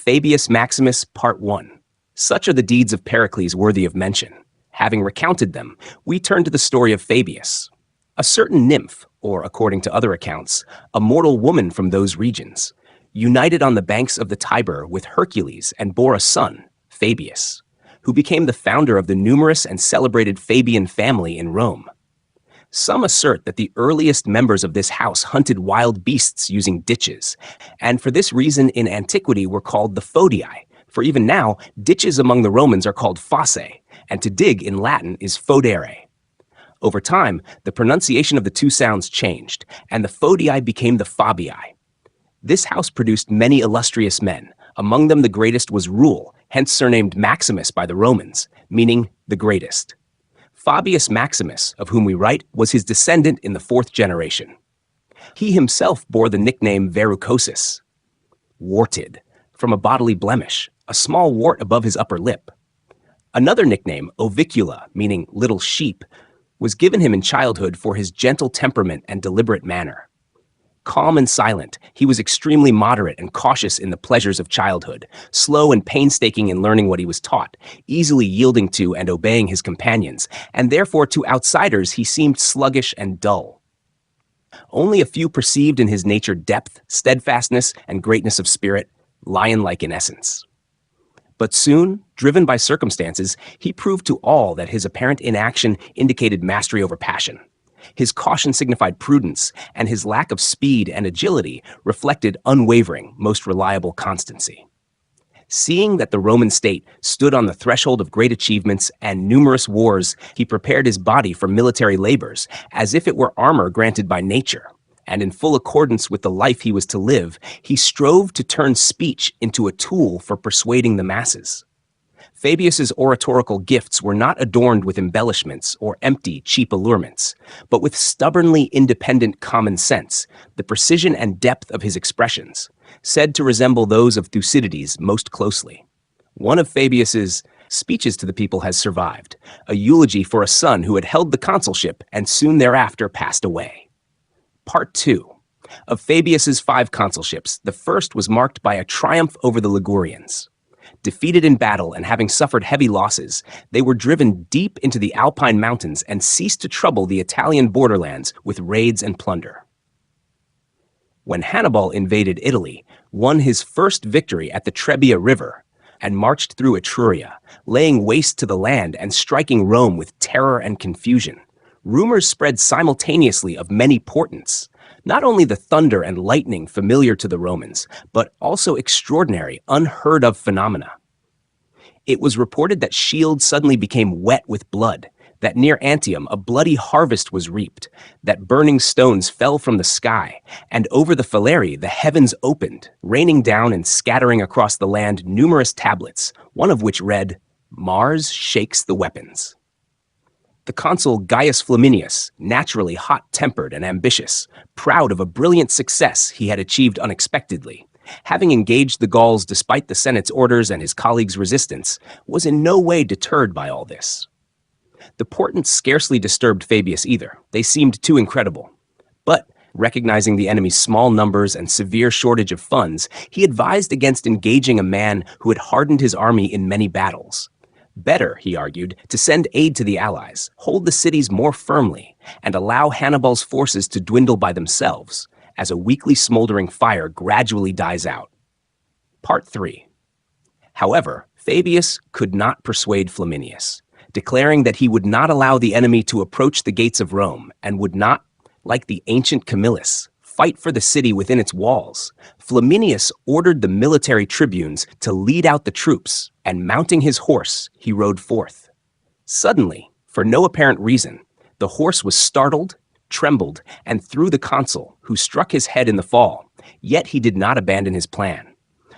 Fabius Maximus, Part 1. Such are the deeds of Pericles worthy of mention. Having recounted them, we turn to the story of Fabius, a certain nymph, or according to other accounts, a mortal woman from those regions, united on the banks of the Tiber with Hercules and bore a son, Fabius, who became the founder of the numerous and celebrated Fabian family in Rome. Some assert that the earliest members of this house hunted wild beasts using ditches, and for this reason in antiquity were called the fodii, for even now, ditches among the Romans are called fossae, and to dig in Latin is fodere. Over time, the pronunciation of the two sounds changed, and the fodii became the fabii. This house produced many illustrious men. Among them the greatest was Rule, hence surnamed Maximus by the Romans, meaning the greatest. Fabius Maximus, of whom we write, was his descendant in the 4th generation. He himself bore the nickname verrucosus, warted, from a bodily blemish, a small wart above his upper lip. Another nickname, ovicula, meaning little sheep, was given him in childhood for his gentle temperament and deliberate manner. Calm and silent, he was extremely moderate and cautious in the pleasures of childhood, slow and painstaking in learning what he was taught, easily yielding to and obeying his companions, and therefore to outsiders he seemed sluggish and dull. Only a few perceived in his nature depth, steadfastness, and greatness of spirit, lion-like in essence. But soon, driven by circumstances, he proved to all that his apparent inaction indicated mastery over passion. His caution signified prudence, and his lack of speed and agility reflected unwavering, most reliable constancy. Seeing that the Roman state stood on the threshold of great achievements and numerous wars, he prepared his body for military labors, as if it were armor granted by nature. And in full accordance with the life he was to live, he strove to turn speech into a tool for persuading the masses. Fabius's oratorical gifts were not adorned with embellishments or empty, cheap allurements, but with stubbornly independent common sense, the precision and depth of his expressions, said to resemble those of Thucydides most closely. One of Fabius's speeches to the people has survived, a eulogy for a son who had held the consulship and soon thereafter passed away. Part 2. Of Fabius's 5 consulships, the first was marked by a triumph over the Ligurians. Defeated in battle and having suffered heavy losses, they were driven deep into the Alpine mountains and ceased to trouble the Italian borderlands with raids and plunder. When Hannibal invaded Italy, won his first victory at the Trebia River, and marched through Etruria, laying waste to the land and striking Rome with terror and confusion, rumors spread simultaneously of many portents, not only the thunder and lightning familiar to the Romans, but also extraordinary, unheard-of phenomena. It was reported that shields suddenly became wet with blood, that near Antium a bloody harvest was reaped, that burning stones fell from the sky, and over the Falerii the heavens opened, raining down and scattering across the land numerous tablets, one of which read, "Mars shakes the weapons." The consul Gaius Flaminius, naturally hot-tempered and ambitious, proud of a brilliant success he had achieved unexpectedly, having engaged the Gauls despite the Senate's orders and his colleagues' resistance, was in no way deterred by all this. The portents scarcely disturbed Fabius either. They seemed too incredible. But, recognizing the enemy's small numbers and severe shortage of funds, he advised against engaging a man who had hardened his army in many battles. Better, he argued, to send aid to the allies, hold the cities more firmly, and allow Hannibal's forces to dwindle by themselves, as a weakly smoldering fire gradually dies out. Part 3. However, Fabius could not persuade Flaminius, declaring that he would not allow the enemy to approach the gates of Rome and would not, like the ancient Camillus, fight for the city within its walls. Flaminius ordered the military tribunes to lead out the troops, and mounting his horse, he rode forth. Suddenly, for no apparent reason, the horse was startled, trembled, and threw the consul, who struck his head in the fall, yet he did not abandon his plan.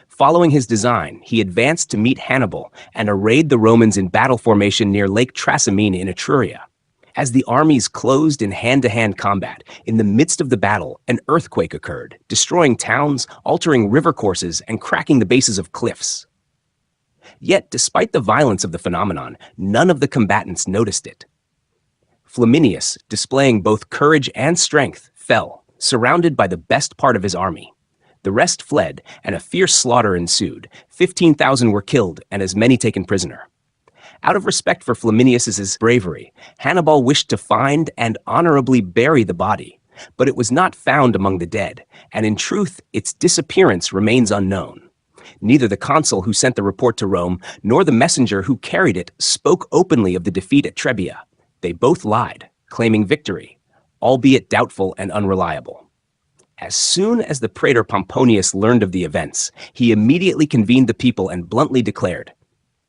Following his design, he advanced to meet Hannibal and arrayed the Romans in battle formation near Lake Trasimene in Etruria. As the armies closed in hand-to-hand combat, in the midst of the battle, an earthquake occurred, destroying towns, altering river courses, and cracking the bases of cliffs. Yet, despite the violence of the phenomenon, none of the combatants noticed it. Flaminius, displaying both courage and strength, fell, surrounded by the best part of his army. The rest fled, and a fierce slaughter ensued. 15,000 were killed, and as many taken prisoner. Out of respect for Flaminius's bravery, Hannibal wished to find and honorably bury the body, but it was not found among the dead, and in truth, its disappearance remains unknown. Neither the consul who sent the report to Rome nor the messenger who carried it spoke openly of the defeat at Trebia. They both lied, claiming victory, albeit doubtful and unreliable. As soon as the praetor Pomponius learned of the events, he immediately convened the people and bluntly declared,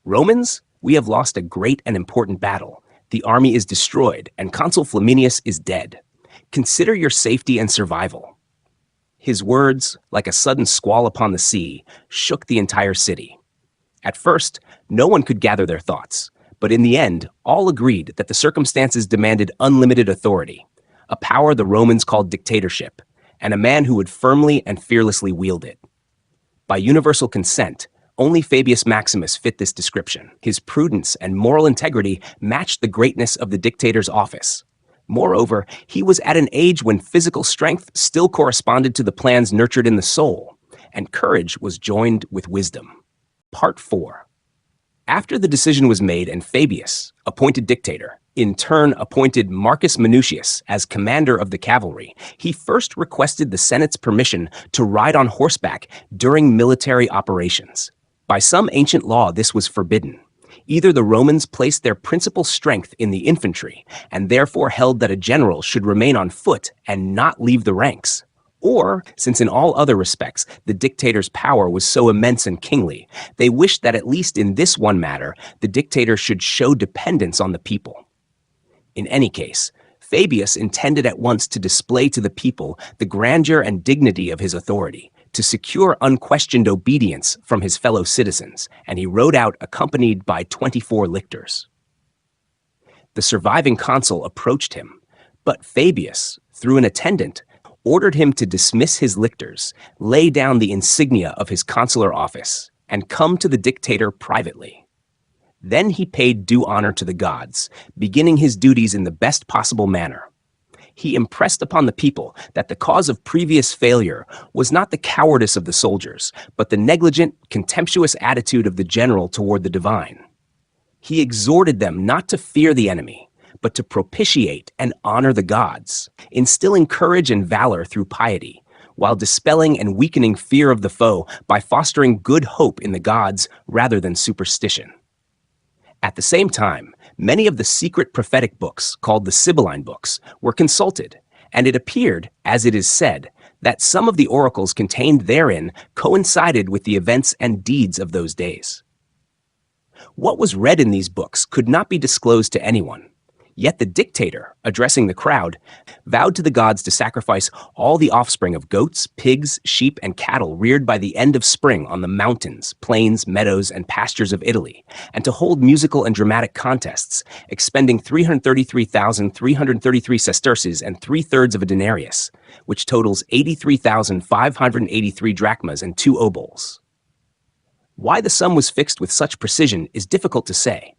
"Romans, we have lost a great and important battle. The army is destroyed, and Consul Flaminius is dead. Consider your safety and survival." His words, like a sudden squall upon the sea, shook the entire city. At first, no one could gather their thoughts, but in the end, all agreed that the circumstances demanded unlimited authority, a power the Romans called dictatorship, and a man who would firmly and fearlessly wield it. By universal consent, only Fabius Maximus fit this description. His prudence and moral integrity matched the greatness of the dictator's office. Moreover, he was at an age when physical strength still corresponded to the plans nurtured in the soul, and courage was joined with wisdom. Part 4. After the decision was made and Fabius, appointed dictator, in turn appointed Marcus Minucius as commander of the cavalry, he first requested the Senate's permission to ride on horseback during military operations. By some ancient law, this was forbidden. Either the Romans placed their principal strength in the infantry and therefore held that a general should remain on foot and not leave the ranks, or, since in all other respects the dictator's power was so immense and kingly, they wished that at least in this one matter the dictator should show dependence on the people. In any case, Fabius intended at once to display to the people the grandeur and dignity of his authority, to secure unquestioned obedience from his fellow citizens, and he rode out accompanied by 24 lictors. The surviving consul approached him, but Fabius, through an attendant, ordered him to dismiss his lictors, lay down the insignia of his consular office, and come to the dictator privately. Then he paid due honor to the gods, beginning his duties in the best possible manner. He impressed upon the people that the cause of previous failure was not the cowardice of the soldiers, but the negligent, contemptuous attitude of the general toward the divine. He exhorted them not to fear the enemy, but to propitiate and honor the gods, instilling courage and valor through piety, while dispelling and weakening fear of the foe by fostering good hope in the gods rather than superstition. At the same time, many of the secret prophetic books, called the Sibylline books, were consulted, and it appeared, as it is said, that some of the oracles contained therein coincided with the events and deeds of those days. What was read in these books could not be disclosed to anyone. Yet the dictator, addressing the crowd, vowed to the gods to sacrifice all the offspring of goats, pigs, sheep, and cattle reared by the end of spring on the mountains, plains, meadows, and pastures of Italy, and to hold musical and dramatic contests, expending 333,333 sesterces and 3/3 of a denarius, which totals 83,583 drachmas and 2 obols. Why the sum was fixed with such precision is difficult to say.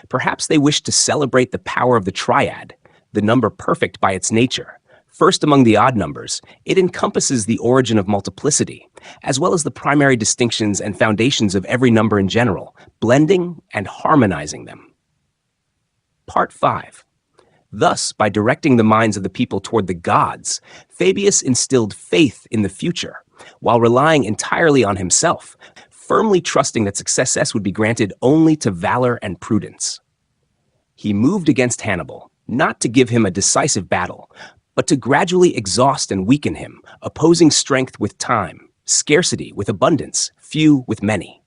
Perhaps they wished to celebrate the power of the triad, the number perfect by its nature. First among the odd numbers, it encompasses the origin of multiplicity, as well as the primary distinctions and foundations of every number in general, blending and harmonizing them. Part 5. Thus, by directing the minds of the people toward the gods, Fabius instilled faith in the future, while relying entirely on himself, firmly trusting that success would be granted only to valor and prudence. He moved against Hannibal, not to give him a decisive battle, but to gradually exhaust and weaken him, opposing strength with time, scarcity with abundance, few with many.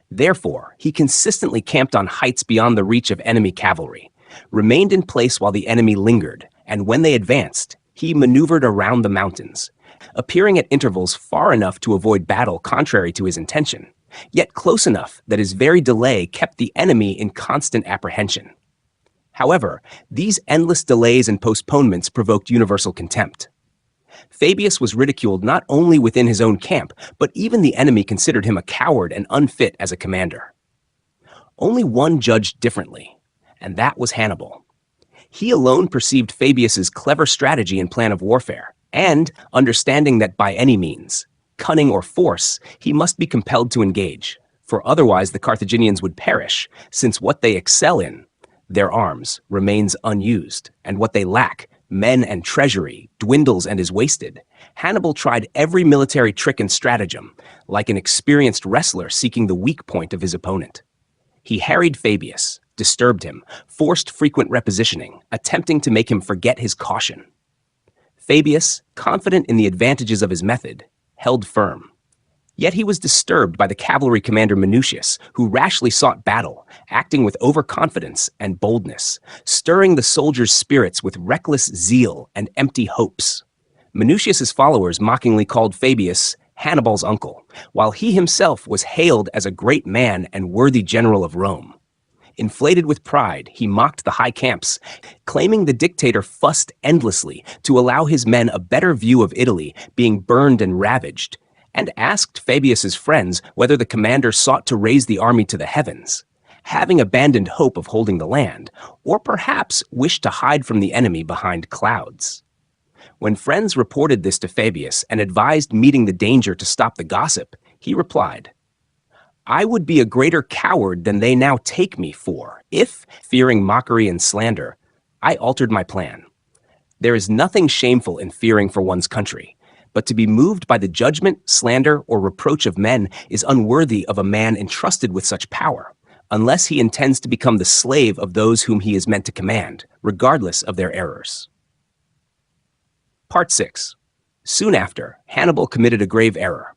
Therefore, he consistently camped on heights beyond the reach of enemy cavalry, remained in place while the enemy lingered, and when they advanced, he maneuvered around the mountains, appearing at intervals far enough to avoid battle contrary to his intention, yet close enough that his very delay kept the enemy in constant apprehension. However, these endless delays and postponements provoked universal contempt. Fabius was ridiculed not only within his own camp, but even the enemy considered him a coward and unfit as a commander. Only one judged differently, and that was Hannibal. He alone perceived Fabius's clever strategy and plan of warfare, and, understanding that by any means, cunning, or force, he must be compelled to engage, for otherwise the Carthaginians would perish, since what they excel in, their arms, remains unused, and what they lack, men and treasury, dwindles and is wasted. Hannibal tried every military trick and stratagem, like an experienced wrestler seeking the weak point of his opponent. He harried Fabius, disturbed him, forced frequent repositioning, attempting to make him forget his caution. Fabius, confident in the advantages of his method, held firm. Yet he was disturbed by the cavalry commander Minucius, who rashly sought battle, acting with overconfidence and boldness, stirring the soldiers' spirits with reckless zeal and empty hopes. Minucius's followers mockingly called Fabius Hannibal's uncle, while he himself was hailed as a great man and worthy general of Rome. Inflated with pride, he mocked the high camps, claiming the dictator fussed endlessly to allow his men a better view of Italy being burned and ravaged, and asked Fabius's friends whether the commander sought to raise the army to the heavens, having abandoned hope of holding the land, or perhaps wished to hide from the enemy behind clouds. When friends reported this to Fabius and advised meeting the danger to stop the gossip, he replied, "I would be a greater coward than they now take me for, if, fearing mockery and slander, I altered my plan. There is nothing shameful in fearing for one's country, but to be moved by the judgment, slander, or reproach of men is unworthy of a man entrusted with such power, unless he intends to become the slave of those whom he is meant to command, regardless of their errors." Part 6. Soon after, Hannibal committed a grave error.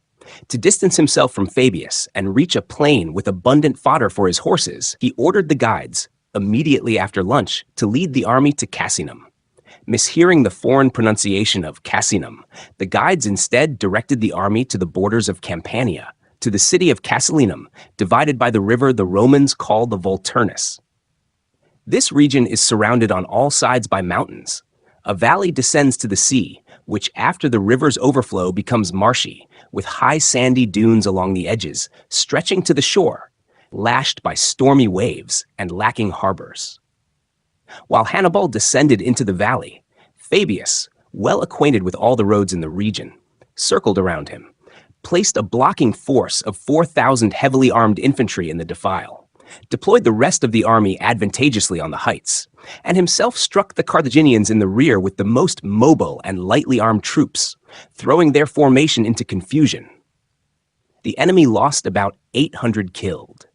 To distance himself from Fabius and reach a plain with abundant fodder for his horses, he ordered the guides, immediately after lunch, to lead the army to Cassinum. Mishearing the foreign pronunciation of Cassinum, the guides instead directed the army to the borders of Campania, to the city of Casilinum, divided by the river the Romans call the Volturnus. This region is surrounded on all sides by mountains. A valley descends to the sea, which after the river's overflow becomes marshy, with high sandy dunes along the edges, stretching to the shore, lashed by stormy waves and lacking harbors. While Hannibal descended into the valley, Fabius, well acquainted with all the roads in the region, circled around him, placed a blocking force of 4,000 heavily armed infantry in the defile, deployed the rest of the army advantageously on the heights, and himself struck the Carthaginians in the rear with the most mobile and lightly armed troops, throwing their formation into confusion. The enemy lost about 800 killed.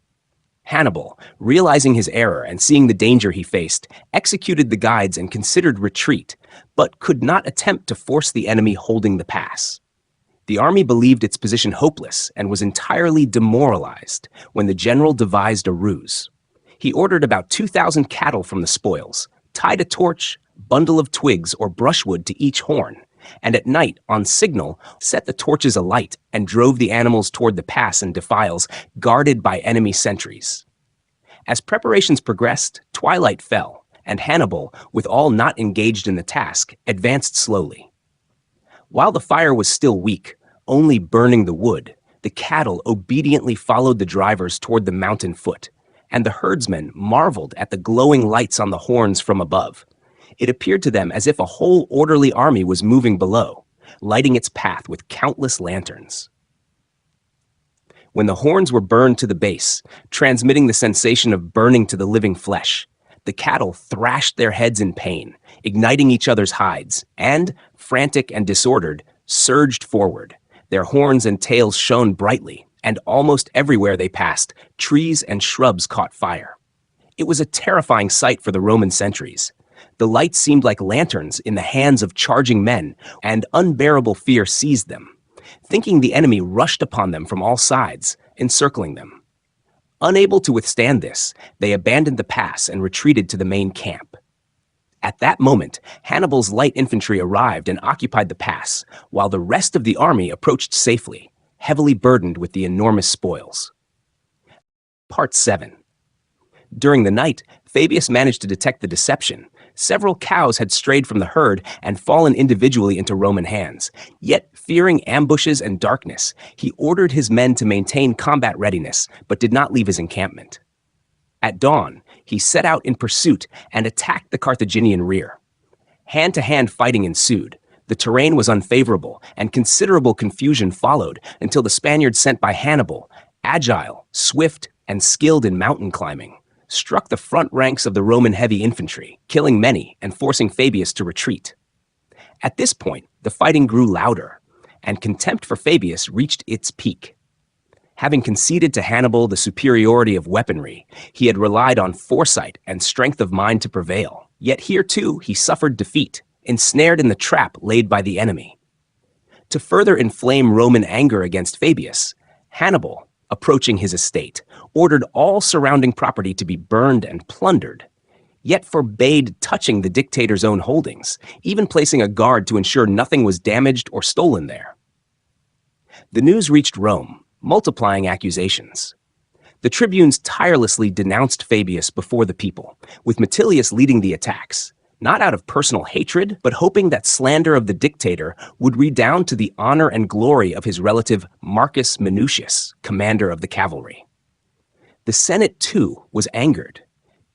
Hannibal, realizing his error and seeing the danger he faced, executed the guides and considered retreat, but could not attempt to force the enemy holding the pass. The army believed its position hopeless and was entirely demoralized when the general devised a ruse. He ordered about 2,000 cattle from the spoils, tied a torch, bundle of twigs or brushwood to each horn, and at night, on signal, set the torches alight and drove the animals toward the pass and defiles guarded by enemy sentries. As preparations progressed, twilight fell, and Hannibal, with all not engaged in the task, advanced slowly. While the fire was still weak, only burning the wood, the cattle obediently followed the drivers toward the mountain foot, and the herdsmen marveled at the glowing lights on the horns from above. It appeared to them as if a whole orderly army was moving below, lighting its path with countless lanterns. When the horns were burned to the base, transmitting the sensation of burning to the living flesh, the cattle thrashed their heads in pain, igniting each other's hides, and, frantic and disordered, surged forward. Their horns and tails shone brightly, and almost everywhere they passed, trees and shrubs caught fire. It was a terrifying sight for the Roman sentries. The lights seemed like lanterns in the hands of charging men, and unbearable fear seized them. Thinking the enemy rushed upon them from all sides, encircling them. Unable to withstand this, they abandoned the pass and retreated to the main camp. At that moment, Hannibal's light infantry arrived and occupied the pass, while the rest of the army approached safely, heavily burdened with the enormous spoils. Part 7. During the night, Fabius managed to detect the deception. Several cows had strayed from the herd and fallen individually into Roman hands. Yet, fearing ambushes and darkness, he ordered his men to maintain combat readiness, but did not leave his encampment. At dawn, he set out in pursuit and attacked the Carthaginian rear. Hand-to-hand fighting ensued. The terrain was unfavorable, and considerable confusion followed until the Spaniards sent by Hannibal, agile, swift, and skilled in mountain climbing, struck the front ranks of the Roman heavy infantry, killing many and forcing Fabius to retreat. At this point, the fighting grew louder, and contempt for Fabius reached its peak. Having conceded to Hannibal the superiority of weaponry, he had relied on foresight and strength of mind to prevail. Yet here too he suffered defeat, ensnared in the trap laid by the enemy. To further inflame Roman anger against Fabius, Hannibal, approaching his estate, ordered all surrounding property to be burned and plundered, yet forbade touching the dictator's own holdings, even placing a guard to ensure nothing was damaged or stolen there. The news reached Rome, multiplying accusations. The tribunes tirelessly denounced Fabius before the people, with Metilius leading the attacks, not out of personal hatred, but hoping that slander of the dictator would redound to the honor and glory of his relative Marcus Minucius, commander of the cavalry. The Senate, too, was angered.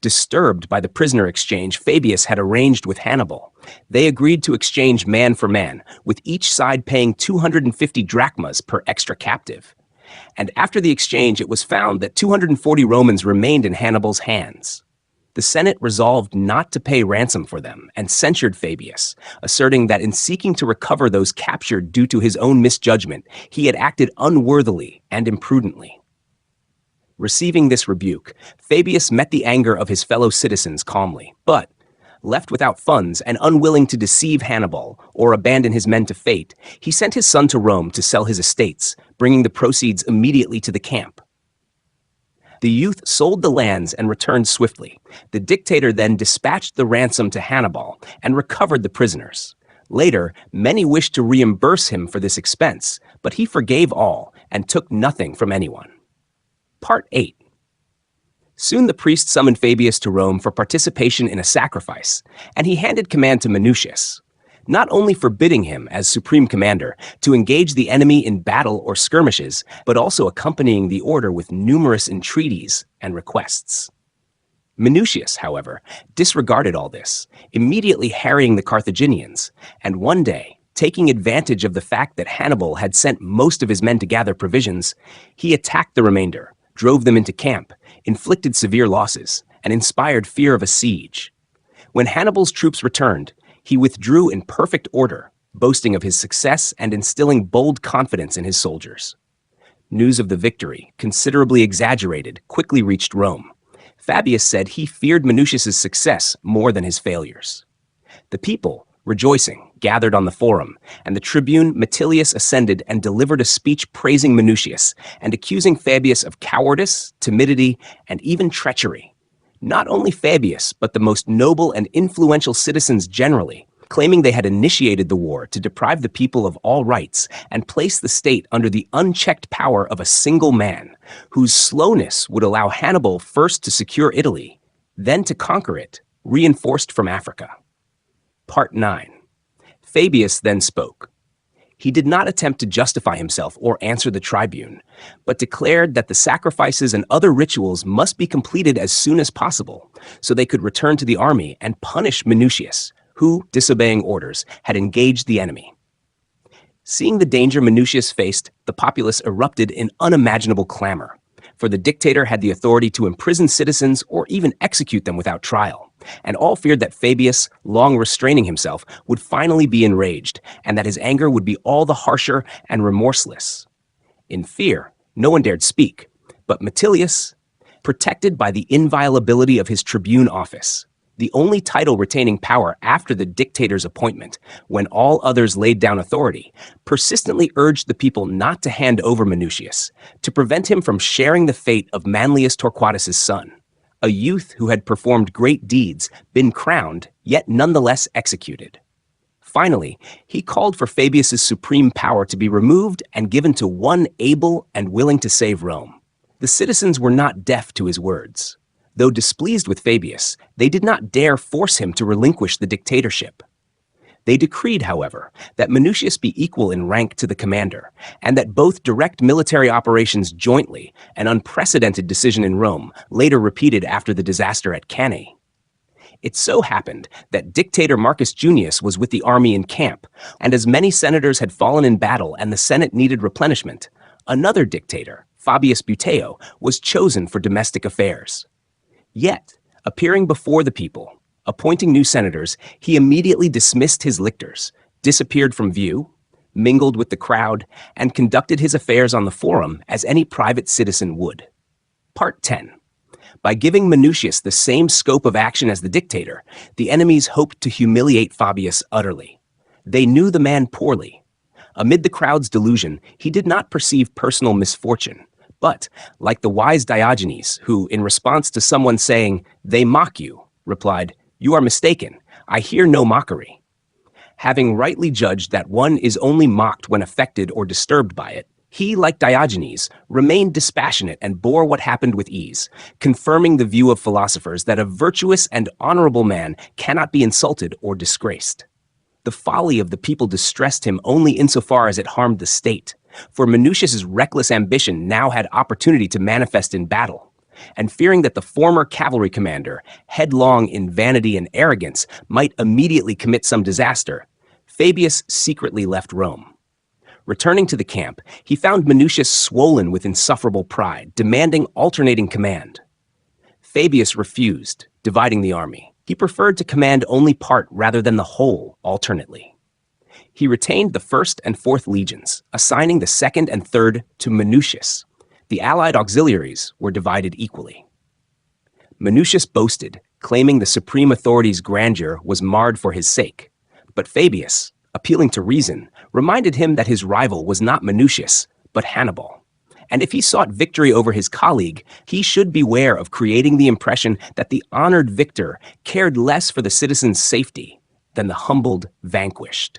Disturbed by the prisoner exchange Fabius had arranged with Hannibal, they agreed to exchange man for man, with each side paying 250 drachmas per extra captive. And after the exchange, it was found that 240 Romans remained in Hannibal's hands. The Senate resolved not to pay ransom for them and censured Fabius, asserting that in seeking to recover those captured due to his own misjudgment, he had acted unworthily and imprudently. Receiving this rebuke, Fabius met the anger of his fellow citizens calmly, but, left without funds and unwilling to deceive Hannibal or abandon his men to fate, he sent his son to Rome to sell his estates, bringing the proceeds immediately to the camp. The youth sold the lands and returned swiftly. The dictator then dispatched the ransom to Hannibal and recovered the prisoners. Later, many wished to reimburse him for this expense, but he forgave all and took nothing from anyone. Part 8. Soon the priest summoned Fabius to Rome for participation in a sacrifice, and he handed command to Minucius, not only forbidding him, as supreme commander, to engage the enemy in battle or skirmishes, but also accompanying the order with numerous entreaties and requests. Minucius, however, disregarded all this, immediately harrying the Carthaginians, and one day, taking advantage of the fact that Hannibal had sent most of his men to gather provisions, he attacked the remainder, drove them into camp, inflicted severe losses, and inspired fear of a siege. When Hannibal's troops returned, he withdrew in perfect order, boasting of his success and instilling bold confidence in his soldiers. News of the victory, considerably exaggerated, quickly reached Rome. Fabius said he feared Minucius's success more than his failures. The people, rejoicing, gathered on the forum, and the tribune Metilius ascended and delivered a speech praising Minucius and accusing Fabius of cowardice, timidity, and even treachery. Not only Fabius, but the most noble and influential citizens generally, claiming they had initiated the war to deprive the people of all rights and place the state under the unchecked power of a single man, whose slowness would allow Hannibal first to secure Italy, then to conquer it, reinforced from Africa. Part 9. Fabius then spoke. He did not attempt to justify himself or answer the tribune, but declared that the sacrifices and other rituals must be completed as soon as possible, so they could return to the army and punish Minucius, who, disobeying orders, had engaged the enemy. Seeing the danger Minucius faced, the populace erupted in unimaginable clamor, for the dictator had the authority to imprison citizens or even execute them without trial, and all feared that Fabius, long restraining himself, would finally be enraged, and that his anger would be all the harsher and remorseless. In fear, no one dared speak, but Metilius, protected by the inviolability of his tribune office, the only title retaining power after the dictator's appointment, when all others laid down authority, persistently urged the people not to hand over Minucius, to prevent him from sharing the fate of Manlius Torquatus's son, a youth who had performed great deeds, been crowned, yet nonetheless executed. Finally, he called for Fabius's supreme power to be removed and given to one able and willing to save Rome. The citizens were not deaf to his words. Though displeased with Fabius, they did not dare force him to relinquish the dictatorship. They decreed, however, that Minucius be equal in rank to the commander, and that both direct military operations jointly, an unprecedented decision in Rome, later repeated after the disaster at Cannae. It so happened that dictator Marcus Junius was with the army in camp, and as many senators had fallen in battle and the Senate needed replenishment, another dictator, Fabius Buteo, was chosen for domestic affairs. Yet, appearing before the people, appointing new senators, he immediately dismissed his lictors, disappeared from view, mingled with the crowd, and conducted his affairs on the forum as any private citizen would. Part 10. By giving Minucius the same scope of action as the dictator, the enemies hoped to humiliate Fabius utterly. They knew the man poorly. Amid the crowd's delusion, he did not perceive personal misfortune, but, like the wise Diogenes, who, in response to someone saying, "They mock you," replied, "You are mistaken. I hear no mockery." Having rightly judged that one is only mocked when affected or disturbed by it, he, like Diogenes, remained dispassionate and bore what happened with ease, confirming the view of philosophers that a virtuous and honorable man cannot be insulted or disgraced. The folly of the people distressed him only insofar as it harmed the state, for Minucius's reckless ambition now had opportunity to manifest in battle. And fearing that the former cavalry commander, headlong in vanity and arrogance, might immediately commit some disaster, Fabius secretly left Rome. Returning to the camp, he found Minucius swollen with insufferable pride, demanding alternating command. Fabius refused, dividing the army. He preferred to command only part rather than the whole alternately. He retained the 1st and 4th legions, assigning the 2nd and 3rd to Minucius. The allied auxiliaries were divided equally. Minucius boasted, claiming the supreme authority's grandeur was marred for his sake. But Fabius, appealing to reason, reminded him that his rival was not Minucius, but Hannibal. And if he sought victory over his colleague, he should beware of creating the impression that the honored victor cared less for the citizens' safety than the humbled vanquished.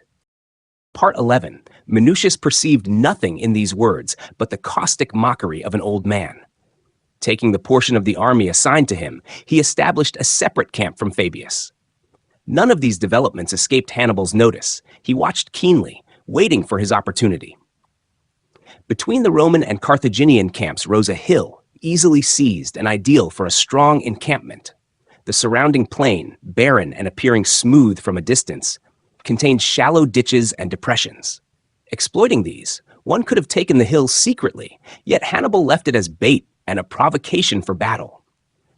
Part 11. Minucius perceived nothing in these words but the caustic mockery of an old man. Taking the portion of the army assigned to him, he established a separate camp from Fabius. None of these developments escaped Hannibal's notice. He watched keenly, waiting for his opportunity. Between the Roman and Carthaginian camps rose a hill, easily seized and ideal for a strong encampment. The surrounding plain, barren and appearing smooth from a distance, contained shallow ditches and depressions. Exploiting these, one could have taken the hill secretly, yet Hannibal left it as bait and a provocation for battle.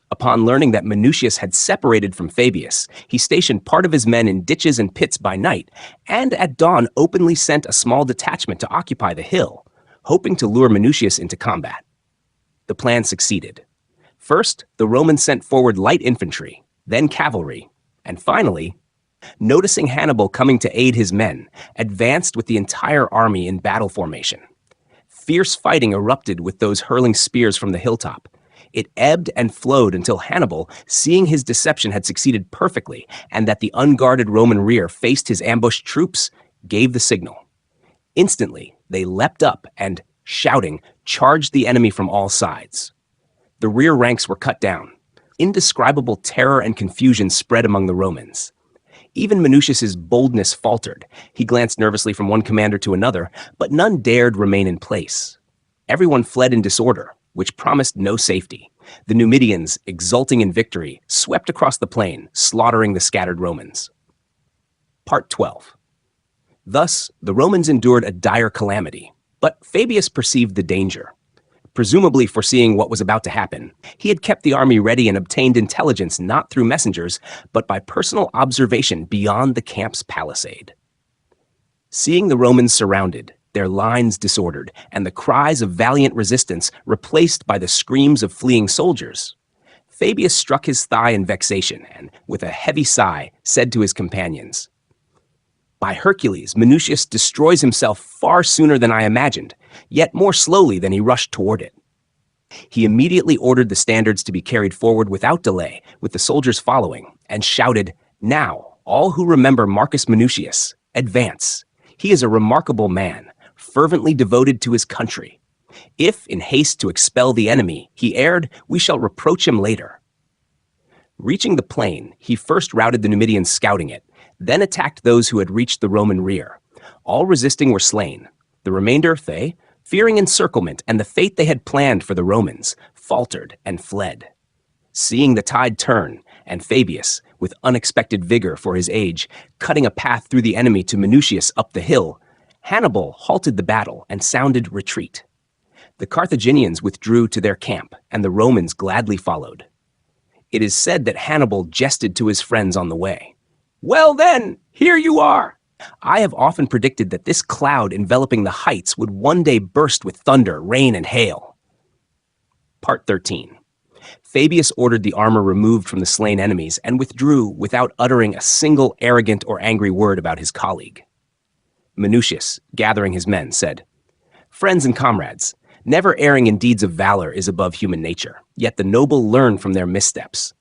Upon learning that Minucius had separated from Fabius, he stationed part of his men in ditches and pits by night, and at dawn openly sent a small detachment to occupy the hill, hoping to lure Minucius into combat. The plan succeeded. First, the Romans sent forward light infantry, then cavalry, and finally, noticing Hannibal coming to aid his men, advanced with the entire army in battle formation. Fierce fighting erupted with those hurling spears from the hilltop. It ebbed and flowed until Hannibal, seeing his deception had succeeded perfectly and that the unguarded Roman rear faced his ambushed troops, gave the signal. Instantly, they leapt up and, shouting, charged the enemy from all sides. The rear ranks were cut down. Indescribable terror and confusion spread among the Romans. Even Minucius's boldness faltered. He glanced nervously from one commander to another, but none dared remain in place. Everyone fled in disorder, which promised no safety. The Numidians, exulting in victory, swept across the plain, slaughtering the scattered Romans. Part 12. Thus, the Romans endured a dire calamity, but Fabius perceived the danger. Presumably foreseeing what was about to happen, he had kept the army ready and obtained intelligence not through messengers, but by personal observation beyond the camp's palisade. Seeing the Romans surrounded, their lines disordered, and the cries of valiant resistance replaced by the screams of fleeing soldiers, Fabius struck his thigh in vexation and, with a heavy sigh, said to his companions, "By Hercules, Minucius destroys himself far sooner than I imagined, yet more slowly than he rushed toward it." He immediately ordered the standards to be carried forward without delay, with the soldiers following, and shouted, "Now, all who remember Marcus Minucius, advance. He is a remarkable man, fervently devoted to his country. If, in haste to expel the enemy, he erred, we shall reproach him later." Reaching the plain, he first routed the Numidians scouting it, then attacked those who had reached the Roman rear. All resisting were slain. The remainder, fearing encirclement and the fate they had planned for the Romans, faltered and fled. Seeing the tide turn, and Fabius, with unexpected vigor for his age, cutting a path through the enemy to Minucius up the hill, Hannibal halted the battle and sounded retreat. The Carthaginians withdrew to their camp, and the Romans gladly followed. It is said that Hannibal jested to his friends on the way. "Well then, here you are! I have often predicted that this cloud enveloping the heights would one day burst with thunder, rain, and hail." Part 13. Fabius ordered the armor removed from the slain enemies and withdrew without uttering a single arrogant or angry word about his colleague. Minucius, gathering his men, said, "Friends and comrades, never erring in deeds of valor is above human nature, yet the noble learn from their missteps.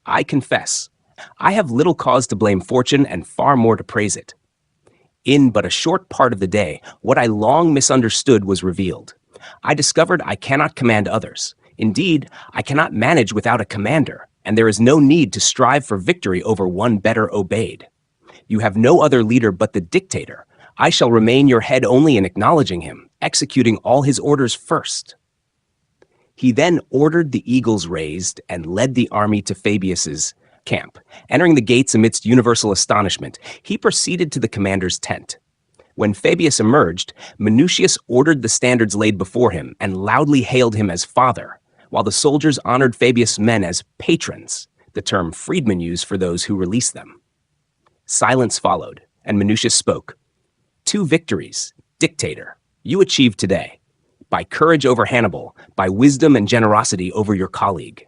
I confess, I have little cause to blame fortune and far more to praise it. In but a short part of the day, what I long misunderstood was revealed. I discovered I cannot command others. Indeed, I cannot manage without a commander, and there is no need to strive for victory over one better obeyed. You have no other leader but the dictator. I shall remain your head only in acknowledging him, executing all his orders first." He then ordered the eagles raised and led the army to Fabius's camp. Entering the gates amidst universal astonishment, he proceeded to the commander's tent. When Fabius emerged, Minucius ordered the standards laid before him and loudly hailed him as father, while the soldiers honored Fabius' men as patrons, the term freedmen use for those who release them. Silence followed, and Minucius spoke. "Two victories, dictator, you achieved today. By courage over Hannibal, by wisdom and generosity over your colleague.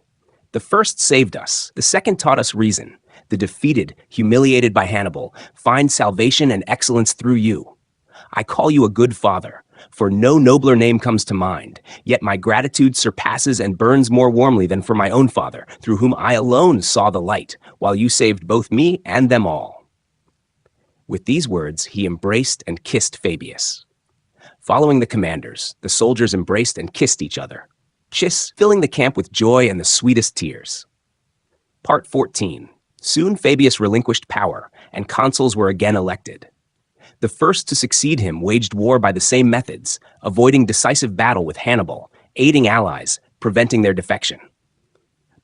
The first saved us, the second taught us reason. The defeated, humiliated by Hannibal, find salvation and excellence through you. I call you a good father, for no nobler name comes to mind, yet my gratitude surpasses and burns more warmly than for my own father, through whom I alone saw the light, while you saved both me and them all." With these words, he embraced and kissed Fabius. Following the commanders, the soldiers embraced and kissed each other, filling the camp with joy and the sweetest tears. Part 14. Soon Fabius relinquished power, and consuls were again elected. The first to succeed him waged war by the same methods, avoiding decisive battle with Hannibal, aiding allies, preventing their defection.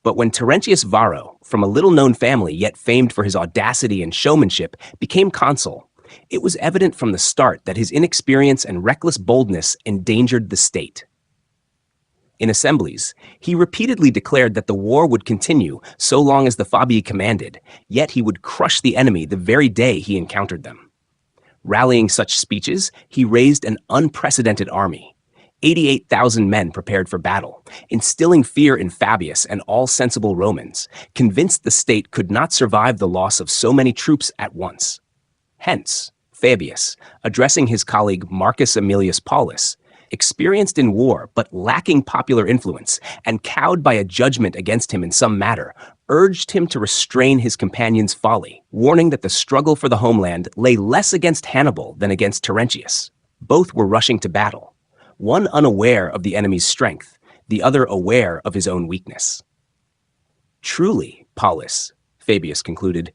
But when Terentius Varro, from a little-known family yet famed for his audacity and showmanship, became consul, it was evident from the start that his inexperience and reckless boldness endangered the state. In assemblies, he repeatedly declared that the war would continue so long as the Fabii commanded, yet he would crush the enemy the very day he encountered them. Rallying such speeches, he raised an unprecedented army. 88,000 men prepared for battle, instilling fear in Fabius and all sensible Romans, convinced the state could not survive the loss of so many troops at once. Hence, Fabius, addressing his colleague Marcus Aemilius Paulus, experienced in war but lacking popular influence and cowed by a judgment against him in some matter, urged him to restrain his companion's folly, warning that the struggle for the homeland lay less against Hannibal than against Terentius. Both were rushing to battle, one unaware of the enemy's strength, the other aware of his own weakness. "Truly, Paulus," Fabius concluded,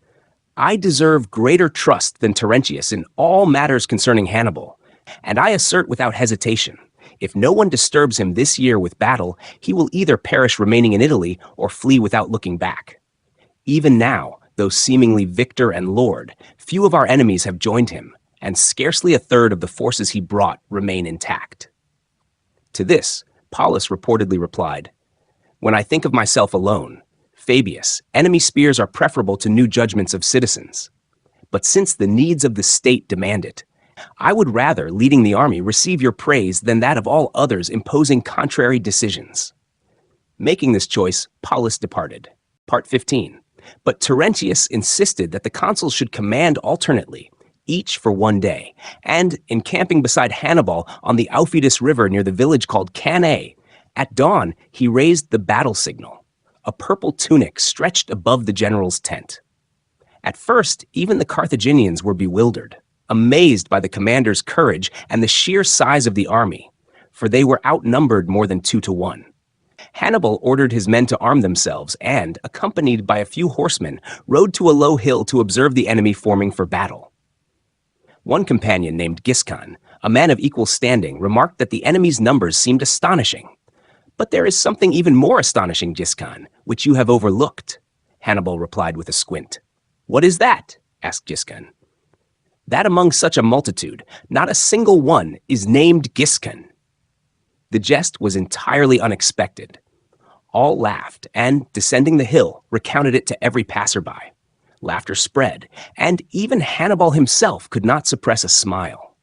"I deserve greater trust than Terentius in all matters concerning Hannibal, and I assert without hesitation, if no one disturbs him this year with battle, he will either perish remaining in Italy or flee without looking back. Even now, though seemingly victor and lord, few of our enemies have joined him, and scarcely a third of the forces he brought remain intact." To this, Paulus reportedly replied, "When I think of myself alone, Fabius, enemy spears are preferable to new judgments of citizens. But since the needs of the state demand it, I would rather, leading the army, receive your praise than that of all others imposing contrary decisions." Making this choice, Paulus departed. Part 15. But Terentius insisted that the consuls should command alternately, each for one day, and, encamping beside Hannibal on the Aufidus River near the village called Cannae, at dawn he raised the battle signal. A purple tunic stretched above the general's tent. At first, even the Carthaginians were bewildered, amazed by the commander's courage and the sheer size of the army, for they were outnumbered more than 2-1. Hannibal ordered his men to arm themselves and, accompanied by a few horsemen, rode to a low hill to observe the enemy forming for battle. One companion named Giscon, a man of equal standing, remarked that the enemy's numbers seemed astonishing. "But there is something even more astonishing, Giscon, which you have overlooked. Hannibal replied with a squint. "What is that?" asked Giscon. "That among such a multitude, not a single one is named Giscon." The jest was entirely unexpected. All laughed and, descending the hill, recounted it to every passerby. Laughter spread, and even Hannibal himself could not suppress a smile.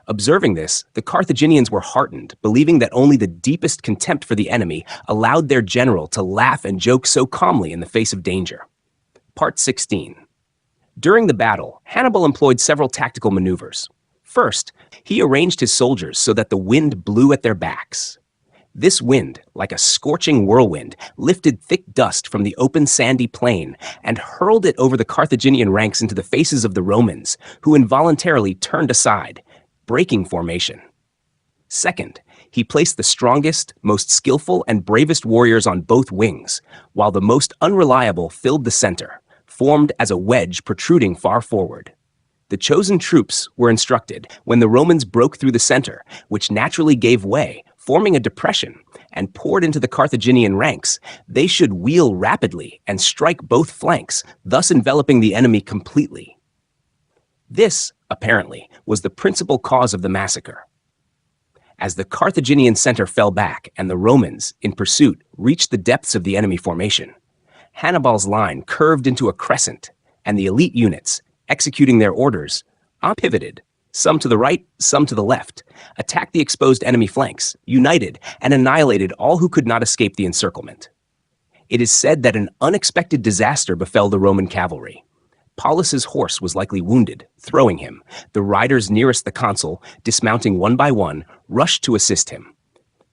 Observing this, the Carthaginians were heartened, believing that only the deepest contempt for the enemy allowed their general to laugh and joke so calmly in the face of danger. Part 16. During the battle, Hannibal employed several tactical maneuvers. First, he arranged his soldiers so that the wind blew at their backs. This wind, like a scorching whirlwind, lifted thick dust from the open sandy plain and hurled it over the Carthaginian ranks into the faces of the Romans, who involuntarily turned aside, breaking formation. Second, he placed the strongest, most skillful, and bravest warriors on both wings, while the most unreliable filled the center, formed as a wedge protruding far forward. The chosen troops were instructed, when the Romans broke through the center, which naturally gave way, forming a depression, and poured into the Carthaginian ranks, they should wheel rapidly and strike both flanks, thus enveloping the enemy completely. This, apparently, was the principal cause of the massacre. As the Carthaginian center fell back and the Romans, in pursuit, reached the depths of the enemy formation, Hannibal's line curved into a crescent, and the elite units, executing their orders, pivoted, some to the right, some to the left, attacked the exposed enemy flanks, united, and annihilated all who could not escape the encirclement. It is said that an unexpected disaster befell the Roman cavalry. Paulus's horse was likely wounded, throwing him. The riders nearest the consul, dismounting one by one, rushed to assist him.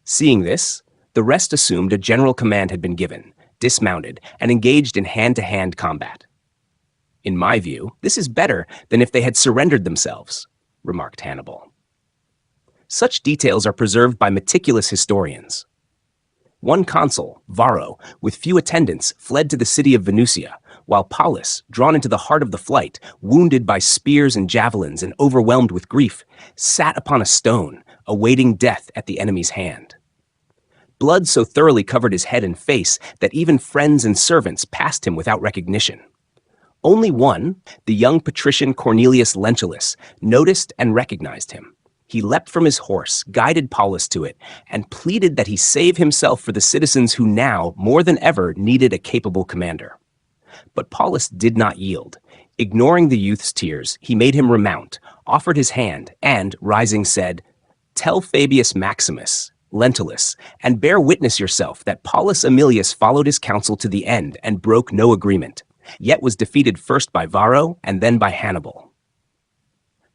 Seeing this, the rest assumed a general command had been given, dismounted, and engaged in hand-to-hand combat. "In my view, this is better than if they had surrendered themselves," remarked Hannibal. Such details are preserved by meticulous historians. One consul, Varro, with few attendants, fled to the city of Venusia, while Paulus, drawn into the heart of the flight, wounded by spears and javelins and overwhelmed with grief, sat upon a stone, awaiting death at the enemy's hand. Blood so thoroughly covered his head and face that even friends and servants passed him without recognition. Only one, the young patrician Cornelius Lentulus, noticed and recognized him. He leapt from his horse, guided Paulus to it, and pleaded that he save himself for the citizens who now, more than ever, needed a capable commander. But Paulus did not yield. Ignoring the youth's tears, he made him remount, offered his hand, and, rising, said, "Tell Fabius Maximus, Lentulus, and bear witness yourself that Paulus Emilius followed his counsel to the end and broke no agreement, yet was defeated first by Varro and then by Hannibal."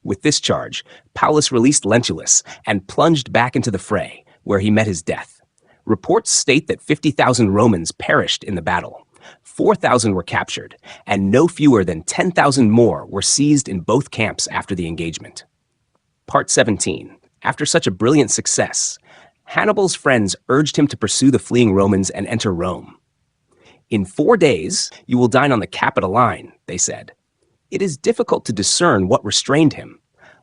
With this charge, Paulus released Lentulus and plunged back into the fray, where he met his death. Reports state that 50,000 Romans perished in the battle. 4,000 were captured, and no fewer than 10,000 more were seized in both camps after the engagement. Part 17. After such a brilliant success, Hannibal's friends urged him to pursue the fleeing Romans and enter Rome. "In 4 days, you will dine on the Capitoline," they said. It is difficult to discern what restrained him.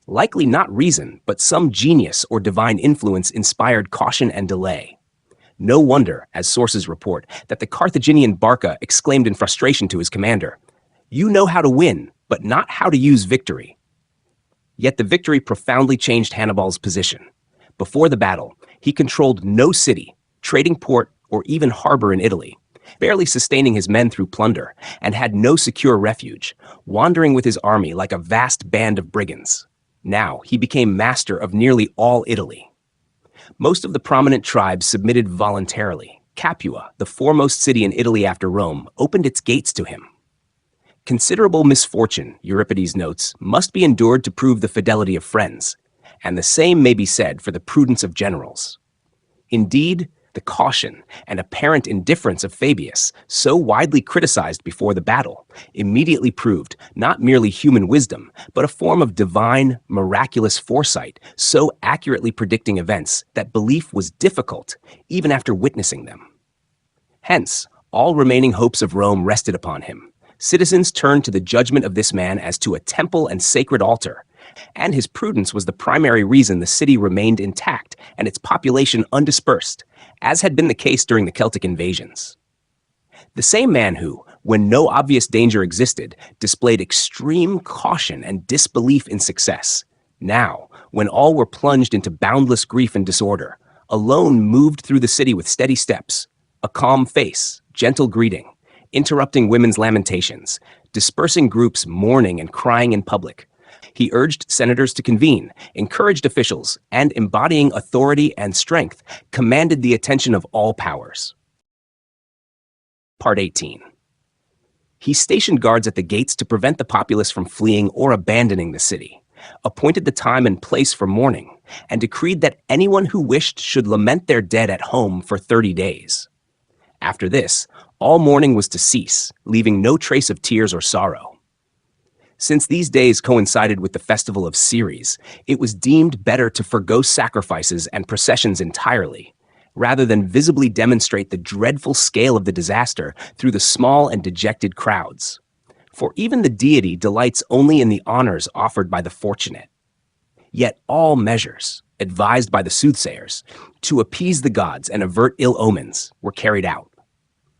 Likely not reason, but some genius or divine influence inspired caution and delay. No wonder, as sources report, that the Carthaginian Barca exclaimed in frustration to his commander, "You know how to win, but not how to use victory." Yet the victory profoundly changed Hannibal's position. Before the battle, he controlled no city, trading port, or even harbor in Italy, barely sustaining his men through plunder, and had no secure refuge, wandering with his army like a vast band of brigands. Now he became master of nearly all Italy. Most of the prominent tribes submitted voluntarily. Capua, the foremost city in Italy after Rome, opened its gates to him. Considerable misfortune, Euripides notes, must be endured to prove the fidelity of friends, and the same may be said for the prudence of generals. Indeed, the caution and apparent indifference of Fabius, so widely criticized before the battle, immediately proved not merely human wisdom, but a form of divine, miraculous foresight, so accurately predicting events that belief was difficult even after witnessing them. Hence, all remaining hopes of Rome rested upon him. Citizens turned to the judgment of this man as to a temple and sacred altar, and his prudence was the primary reason the city remained intact and its population undispersed, as had been the case during the Celtic invasions. The same man who, when no obvious danger existed, displayed extreme caution and disbelief in success. Now, when all were plunged into boundless grief and disorder, alone moved through the city with steady steps, a calm face, gentle greeting, interrupting women's lamentations, dispersing groups mourning and crying in public. He urged senators to convene, encouraged officials, and embodying authority and strength, commanded the attention of all powers. Part 18. He stationed guards at the gates to prevent the populace from fleeing or abandoning the city, appointed the time and place for mourning, and decreed that anyone who wished should lament their dead at home for 30 days. After this, all mourning was to cease, leaving no trace of tears or sorrow. Since these days coincided with the festival of Ceres, it was deemed better to forgo sacrifices and processions entirely, rather than visibly demonstrate the dreadful scale of the disaster through the small and dejected crowds. For even the deity delights only in the honors offered by the fortunate. Yet all measures, advised by the soothsayers, to appease the gods and avert ill omens, were carried out.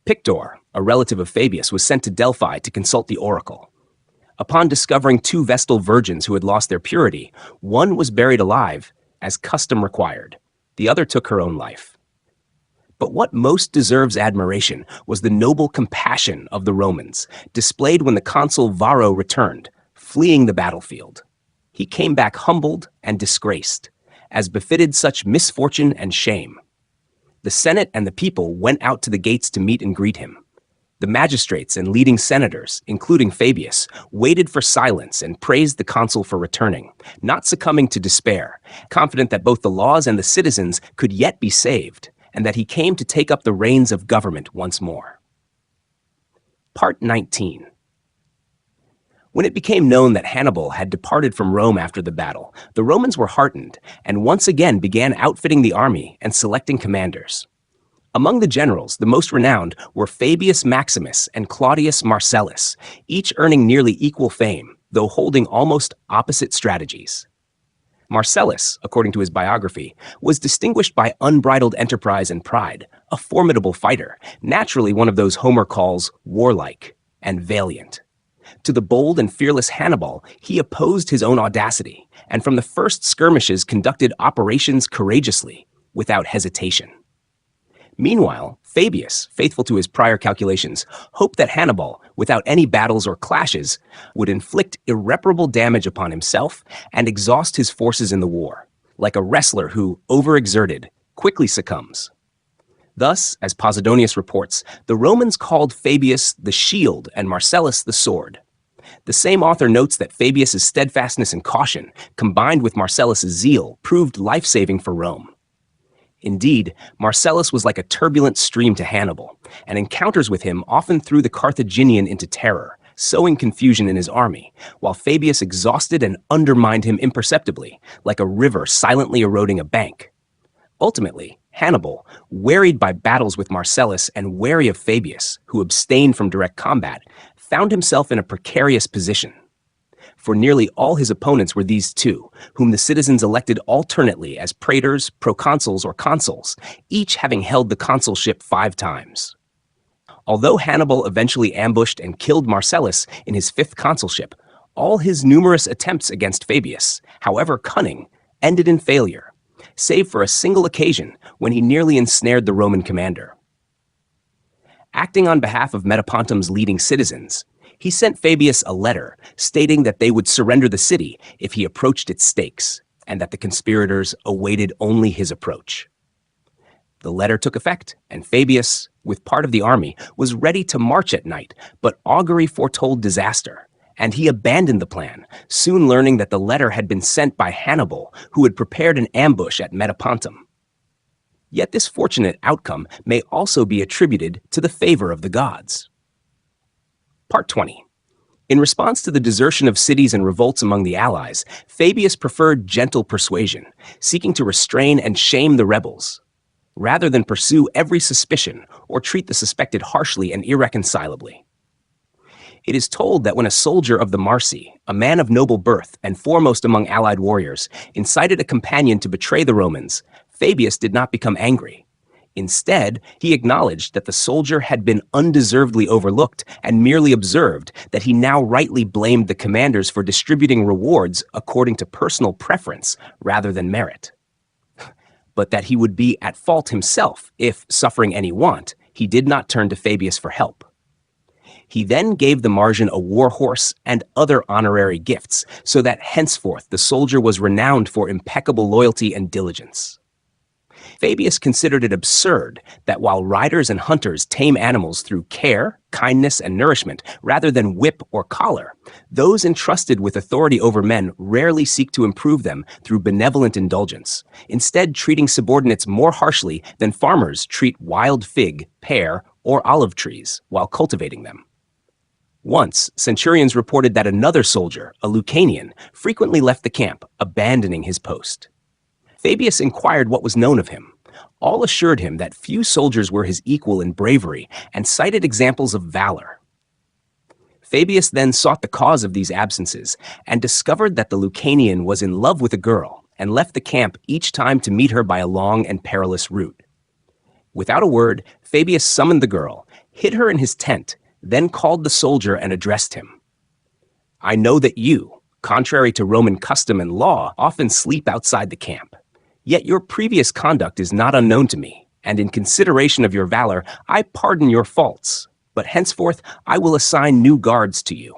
Pictor, a relative of Fabius, was sent to Delphi to consult the oracle. Upon discovering two Vestal virgins who had lost their purity, one was buried alive, as custom required. The other took her own life. But what most deserves admiration was the noble compassion of the Romans, displayed when the consul Varro returned, fleeing the battlefield. He came back humbled and disgraced, as befitted such misfortune and shame. The Senate and the people went out to the gates to meet and greet him. The magistrates and leading senators, including Fabius, waited for silence and praised the consul for returning, not succumbing to despair, confident that both the laws and the citizens could yet be saved, and that he came to take up the reins of government once more. Part 19. When it became known that Hannibal had departed from Rome after the battle, the Romans were heartened and once again began outfitting the army and selecting commanders. Among the generals, the most renowned were Fabius Maximus and Claudius Marcellus, each earning nearly equal fame, though holding almost opposite strategies. Marcellus, according to his biography, was distinguished by unbridled enterprise and pride, a formidable fighter, naturally one of those Homer calls warlike and valiant. To the bold and fearless Hannibal, he opposed his own audacity, and from the first skirmishes conducted operations courageously, without hesitation. Meanwhile, Fabius, faithful to his prior calculations, hoped that Hannibal, without any battles or clashes, would inflict irreparable damage upon himself and exhaust his forces in the war, like a wrestler who, overexerted, quickly succumbs. Thus, as Posidonius reports, the Romans called Fabius the shield and Marcellus the sword. The same author notes that Fabius's steadfastness and caution, combined with Marcellus's zeal, proved life-saving for Rome. Indeed, Marcellus was like a turbulent stream to Hannibal, and encounters with him often threw the Carthaginian into terror, sowing confusion in his army, while Fabius exhausted and undermined him imperceptibly, like a river silently eroding a bank. Ultimately, Hannibal, wearied by battles with Marcellus and wary of Fabius, who abstained from direct combat, found himself in a precarious position. For nearly all his opponents were these two, whom the citizens elected alternately as praetors, proconsuls, or consuls, each having held the consulship 5 times. Although Hannibal eventually ambushed and killed Marcellus in his 5th consulship, all his numerous attempts against Fabius, however cunning, ended in failure, save for a single occasion when he nearly ensnared the Roman commander. Acting on behalf of Metapontum's leading citizens, he sent Fabius a letter stating that they would surrender the city if he approached its stakes, and that the conspirators awaited only his approach. The letter took effect, and Fabius, with part of the army, was ready to march at night, but augury foretold disaster, and he abandoned the plan, soon learning that the letter had been sent by Hannibal, who had prepared an ambush at Metapontum. Yet this fortunate outcome may also be attributed to the favor of the gods. Part 20. In response to the desertion of cities and revolts among the allies, Fabius preferred gentle persuasion, seeking to restrain and shame the rebels, rather than pursue every suspicion or treat the suspected harshly and irreconcilably. It is told that when a soldier of the Marsi, a man of noble birth and foremost among allied warriors, incited a companion to betray the Romans, Fabius did not become angry. Instead, he acknowledged that the soldier had been undeservedly overlooked and merely observed that he now rightly blamed the commanders for distributing rewards according to personal preference rather than merit. But that he would be at fault himself if, suffering any want, he did not turn to Fabius for help. He then gave the Marsian a war horse and other honorary gifts, so that henceforth the soldier was renowned for impeccable loyalty and diligence. Fabius considered it absurd that while riders and hunters tame animals through care, kindness, and nourishment, rather than whip or collar, those entrusted with authority over men rarely seek to improve them through benevolent indulgence, instead treating subordinates more harshly than farmers treat wild fig, pear, or olive trees while cultivating them. Once, centurions reported that another soldier, a Lucanian, frequently left the camp, abandoning his post. Fabius inquired what was known of him. All assured him that few soldiers were his equal in bravery and cited examples of valor. Fabius then sought the cause of these absences and discovered that the Lucanian was in love with a girl and left the camp each time to meet her by a long and perilous route. Without a word, Fabius summoned the girl, hid her in his tent, then called the soldier and addressed him. "I know that you, contrary to Roman custom and law, often sleep outside the camp. Yet your previous conduct is not unknown to me, and in consideration of your valor, I pardon your faults, but henceforth I will assign new guards to you."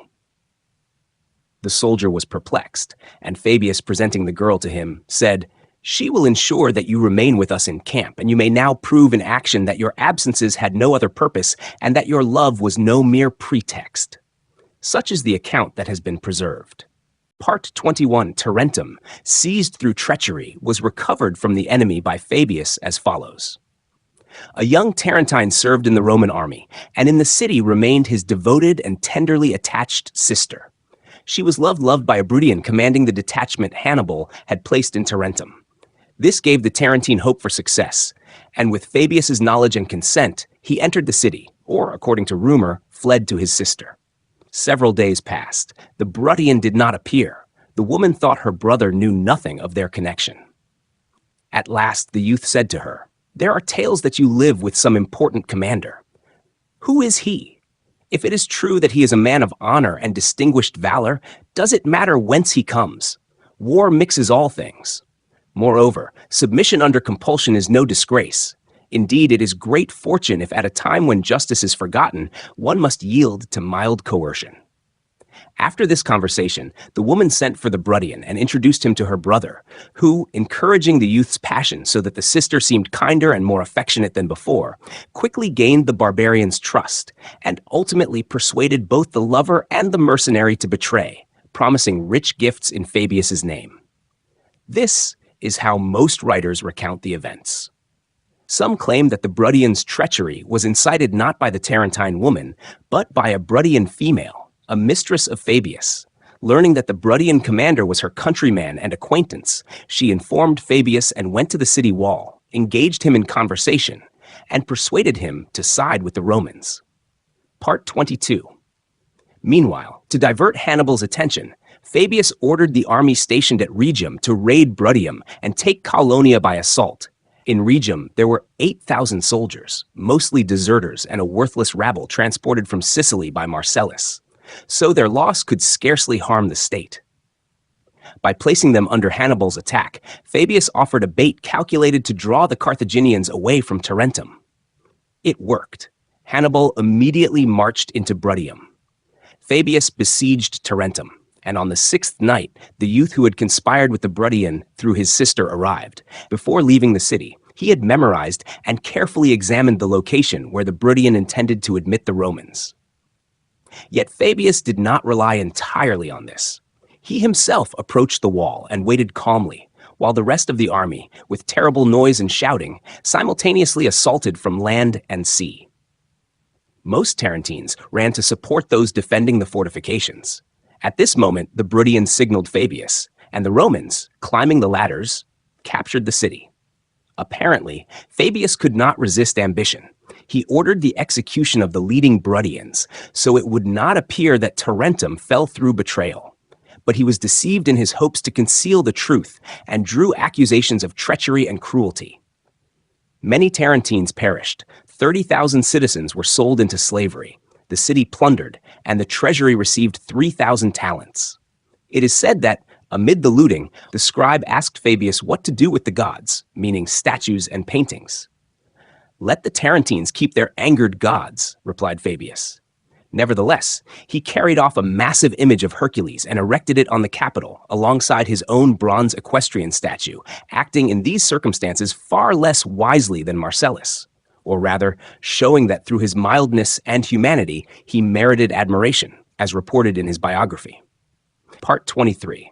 The soldier was perplexed, and Fabius, presenting the girl to him, said, "She will ensure that you remain with us in camp, and you may now prove in action that your absences had no other purpose and that your love was no mere pretext." Such is the account that has been preserved. Part 21, Tarentum, seized through treachery, was recovered from the enemy by Fabius as follows. A young Tarentine served in the Roman army, and in the city remained his devoted and tenderly attached sister. She was loved by a Bruttian commanding the detachment Hannibal had placed in Tarentum. This gave the Tarentine hope for success, and with Fabius's knowledge and consent, he entered the city, or, according to rumor, fled to his sister. Several days passed. The Bruttian did not appear. The woman thought her brother knew nothing of their connection. At last the youth said to her, "There are tales that you live with some important commander. Who is he? If it is true that he is a man of honor and distinguished valor, does it matter whence he comes? War mixes all things. Moreover, submission under compulsion is no disgrace. Indeed, it is great fortune if at a time when justice is forgotten, one must yield to mild coercion." After this conversation, the woman sent for the Bruttian and introduced him to her brother, who, encouraging the youth's passion so that the sister seemed kinder and more affectionate than before, quickly gained the barbarian's trust and ultimately persuaded both the lover and the mercenary to betray, promising rich gifts in Fabius's name. This is how most writers recount the events. Some claim that the Bruttian's treachery was incited not by the Tarentine woman, but by a Bruttian female, a mistress of Fabius. Learning that the Bruttian commander was her countryman and acquaintance, she informed Fabius and went to the city wall, engaged him in conversation, and persuaded him to side with the Romans. Part 22. Meanwhile, to divert Hannibal's attention, Fabius ordered the army stationed at Rhegium to raid Bruttium and take Caulonia by assault. In Rhegium, there were 8,000 soldiers, mostly deserters and a worthless rabble transported from Sicily by Marcellus, so their loss could scarcely harm the state. By placing them under Hannibal's attack, Fabius offered a bait calculated to draw the Carthaginians away from Tarentum. It worked. Hannibal immediately marched into Bruttium. Fabius besieged Tarentum, and on the 6th night, the youth who had conspired with the Bruttian through his sister arrived. Before leaving the city, he had memorized and carefully examined the location where the Bruttian intended to admit the Romans. Yet Fabius did not rely entirely on this. He himself approached the wall and waited calmly, while the rest of the army, with terrible noise and shouting, simultaneously assaulted from land and sea. Most Tarentines ran to support those defending the fortifications. At this moment, the Bruttian signaled Fabius, and the Romans, climbing the ladders, captured the city. Apparently, Fabius could not resist ambition. He ordered the execution of the leading Bruttians, so it would not appear that Tarentum fell through betrayal. But he was deceived in his hopes to conceal the truth and drew accusations of treachery and cruelty. Many Tarentines perished, 30,000 citizens were sold into slavery, the city plundered, and the treasury received 3,000 talents. It is said that, amid the looting, the scribe asked Fabius what to do with the gods, meaning statues and paintings. "Let the Tarentines keep their angered gods," replied Fabius. Nevertheless, he carried off a massive image of Hercules and erected it on the Capitol alongside his own bronze equestrian statue, acting in these circumstances far less wisely than Marcellus, or rather, showing that through his mildness and humanity, he merited admiration, as reported in his biography. Part 23.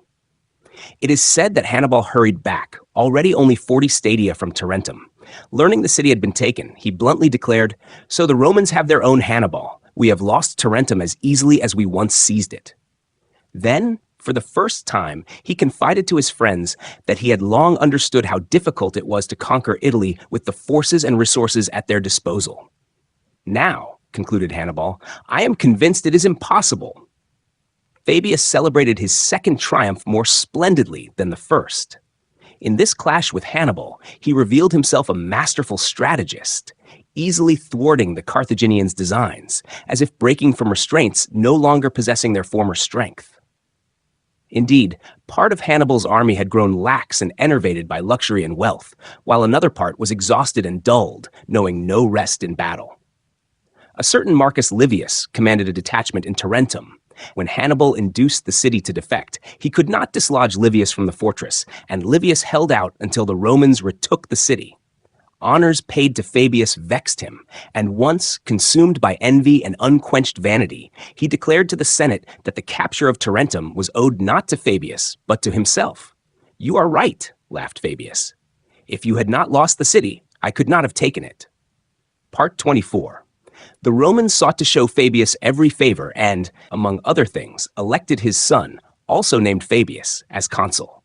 It is said that Hannibal hurried back, already only 40 stadia from Tarentum. Learning the city had been taken, he bluntly declared, "So the Romans have their own Hannibal. We have lost Tarentum as easily as we once seized it." Then, for the first time, he confided to his friends that he had long understood how difficult it was to conquer Italy with the forces and resources at their disposal. "Now," concluded Hannibal, "I am convinced it is impossible." Fabius celebrated his second triumph more splendidly than the first. In this clash with Hannibal, he revealed himself a masterful strategist, easily thwarting the Carthaginians' designs, as if breaking from restraints no longer possessing their former strength. Indeed, part of Hannibal's army had grown lax and enervated by luxury and wealth, while another part was exhausted and dulled, knowing no rest in battle. A certain Marcus Livius commanded a detachment in Tarentum. When Hannibal induced the city to defect, he could not dislodge Livius from the fortress, and Livius held out until the Romans retook the city. Honors paid to Fabius vexed him, and once, consumed by envy and unquenched vanity, he declared to the Senate that the capture of Tarentum was owed not to Fabius, but to himself. "You are right," laughed Fabius. "If you had not lost the city, I could not have taken it." Part 24. The Romans sought to show Fabius every favor and, among other things, elected his son, also named Fabius, as consul.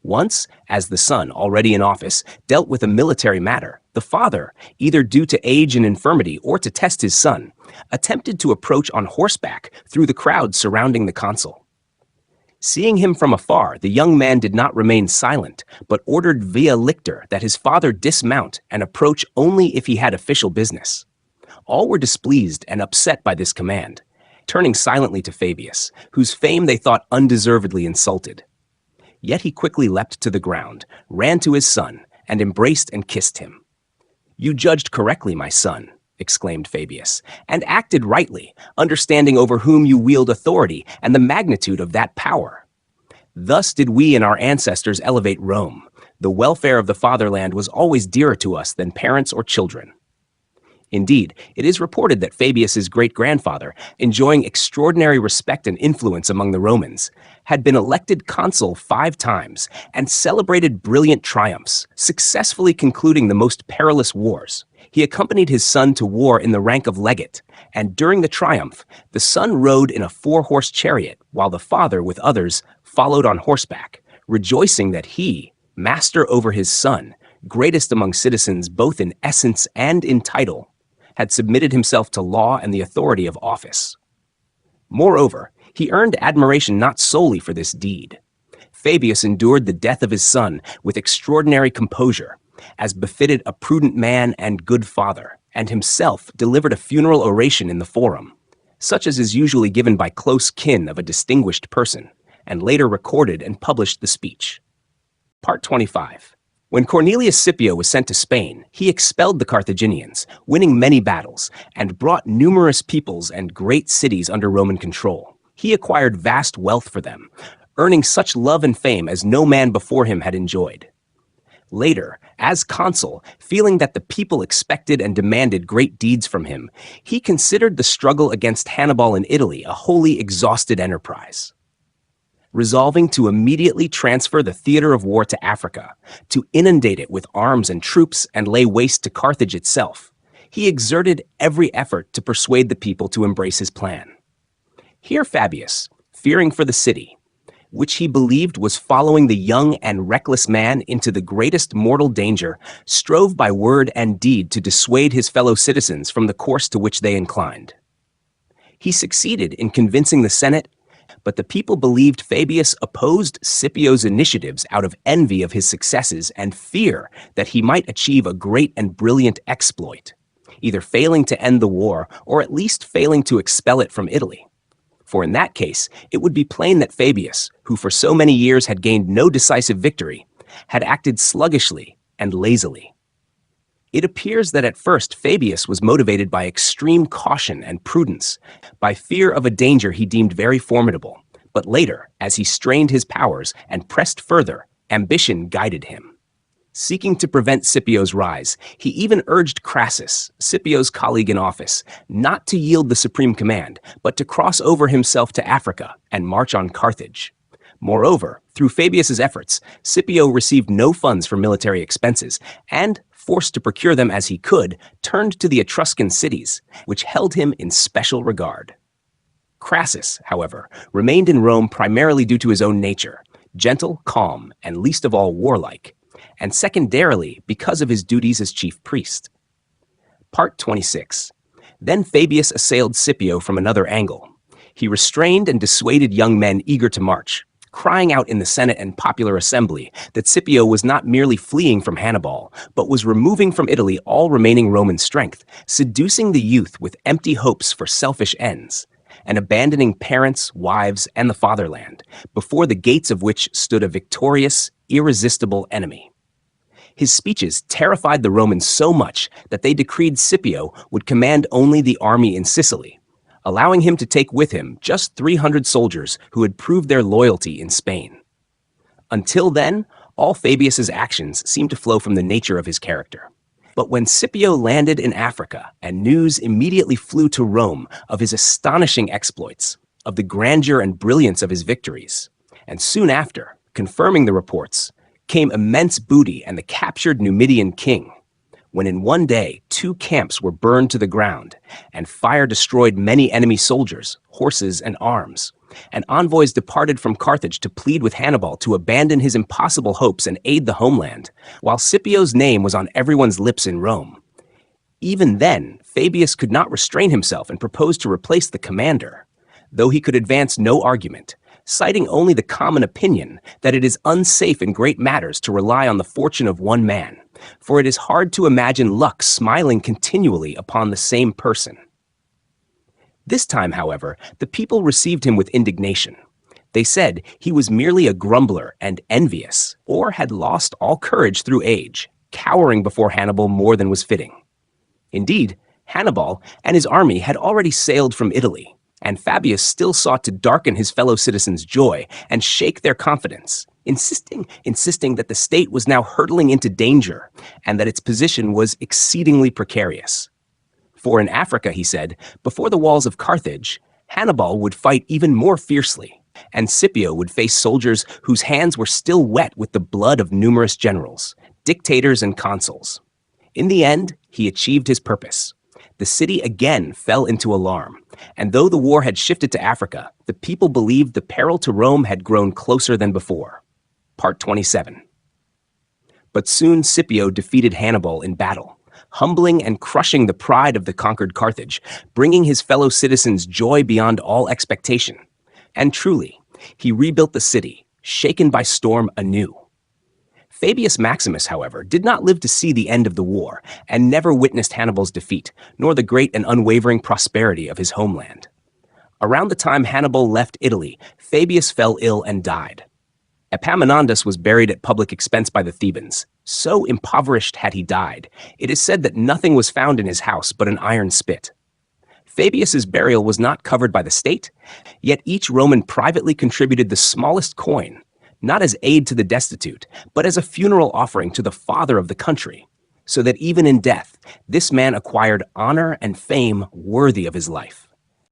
Once, as the son, already in office, dealt with a military matter, the father, either due to age and infirmity or to test his son, attempted to approach on horseback through the crowd surrounding the consul. Seeing him from afar, the young man did not remain silent, but ordered via lictor that his father dismount and approach only if he had official business. All were displeased and upset by this command, turning silently to Fabius, whose fame they thought undeservedly insulted. Yet he quickly leapt to the ground, ran to his son, and embraced and kissed him. "You judged correctly, my son," exclaimed Fabius, "and acted rightly, understanding over whom you wield authority and the magnitude of that power. Thus did we and our ancestors elevate Rome. The welfare of the fatherland was always dearer to us than parents or children." Indeed, it is reported that Fabius's great-grandfather, enjoying extraordinary respect and influence among the Romans, had been elected consul 5 times and celebrated brilliant triumphs, successfully concluding the most perilous wars. He accompanied his son to war in the rank of legate, and during the triumph, the son rode in a 4-horse chariot, while the father, with others, followed on horseback, rejoicing that he, master over his son, greatest among citizens both in essence and in title, had submitted himself to law and the authority of office. Moreover, he earned admiration not solely for this deed. Fabius endured the death of his son with extraordinary composure, as befitted a prudent man and good father, and himself delivered a funeral oration in the Forum, such as is usually given by close kin of a distinguished person, and later recorded and published the speech. Part 25. When Cornelius Scipio was sent to Spain, he expelled the Carthaginians, winning many battles, and brought numerous peoples and great cities under Roman control. He acquired vast wealth for them, earning such love and fame as no man before him had enjoyed. Later, as consul, feeling that the people expected and demanded great deeds from him, he considered the struggle against Hannibal in Italy a wholly exhausted enterprise. Resolving to immediately transfer the theater of war to Africa, to inundate it with arms and troops and lay waste to Carthage itself, he exerted every effort to persuade the people to embrace his plan. Here Fabius, fearing for the city, which he believed was following the young and reckless man into the greatest mortal danger, strove by word and deed to dissuade his fellow citizens from the course to which they inclined. He succeeded in convincing the Senate, But the people believed Fabius opposed Scipio's initiatives out of envy of his successes and fear that he might achieve a great and brilliant exploit, either failing to end the war or at least failing to expel it from Italy. For in that case, it would be plain that Fabius, who for so many years had gained no decisive victory, had acted sluggishly and lazily. It appears that at first Fabius was motivated by extreme caution and prudence, by fear of a danger he deemed very formidable, but later, as he strained his powers and pressed further, ambition guided him. Seeking to prevent Scipio's rise, he even urged Crassus, Scipio's colleague in office, not to yield the supreme command, but to cross over himself to Africa and march on Carthage. Moreover, through Fabius's efforts, Scipio received no funds for military expenses and, forced to procure them as he could, turned to the Etruscan cities, which held him in special regard. Crassus, however, remained in Rome primarily due to his own nature, gentle, calm, and least of all warlike, and secondarily because of his duties as chief priest. Part 26. Then Fabius assailed Scipio from another angle. He restrained and dissuaded young men eager to march, crying out in the Senate and popular assembly that Scipio was not merely fleeing from Hannibal, but was removing from Italy all remaining Roman strength, seducing the youth with empty hopes for selfish ends, and abandoning parents, wives, and the fatherland, before the gates of which stood a victorious, irresistible enemy. His speeches terrified the Romans so much that they decreed Scipio would command only the army in Sicily, allowing him to take with him just 300 soldiers who had proved their loyalty in Spain. Until then, all Fabius's actions seemed to flow from the nature of his character. But when Scipio landed in Africa and news immediately flew to Rome of his astonishing exploits, of the grandeur and brilliance of his victories, and soon after, confirming the reports, came immense booty and the captured Numidian king, when in one day 2 camps were burned to the ground, and fire destroyed many enemy soldiers, horses, and arms, and envoys departed from Carthage to plead with Hannibal to abandon his impossible hopes and aid the homeland, while Scipio's name was on everyone's lips in Rome. Even then, Fabius could not restrain himself and proposed to replace the commander, though he could advance no argument, citing only the common opinion that it is unsafe in great matters to rely on the fortune of one man, for it is hard to imagine luck smiling continually upon the same person. This time, however, the people received him with indignation. They said he was merely a grumbler and envious, or had lost all courage through age, cowering before Hannibal more than was fitting. Indeed, Hannibal and his army had already sailed from Italy, and Fabius still sought to darken his fellow citizens' joy and shake their confidence, insisting that the state was now hurtling into danger and that its position was exceedingly precarious. For in Africa, he said, before the walls of Carthage, Hannibal would fight even more fiercely, and Scipio would face soldiers whose hands were still wet with the blood of numerous generals, dictators, and consuls. In the end, he achieved his purpose. The city again fell into alarm, and though the war had shifted to Africa, the people believed the peril to Rome had grown closer than before. Part 27. But soon Scipio defeated Hannibal in battle, humbling and crushing the pride of the conquered Carthage, bringing his fellow citizens joy beyond all expectation. And truly, he rebuilt the city, shaken by storm anew. Fabius Maximus, however, did not live to see the end of the war, and never witnessed Hannibal's defeat, nor the great and unwavering prosperity of his homeland. Around the time Hannibal left Italy, Fabius fell ill and died. Epaminondas was buried at public expense by the Thebans. So impoverished had he died, it is said that nothing was found in his house but an iron spit. Fabius's burial was not covered by the state, yet each Roman privately contributed the smallest coin, not as aid to the destitute, but as a funeral offering to the father of the country, so that even in death, this man acquired honor and fame worthy of his life.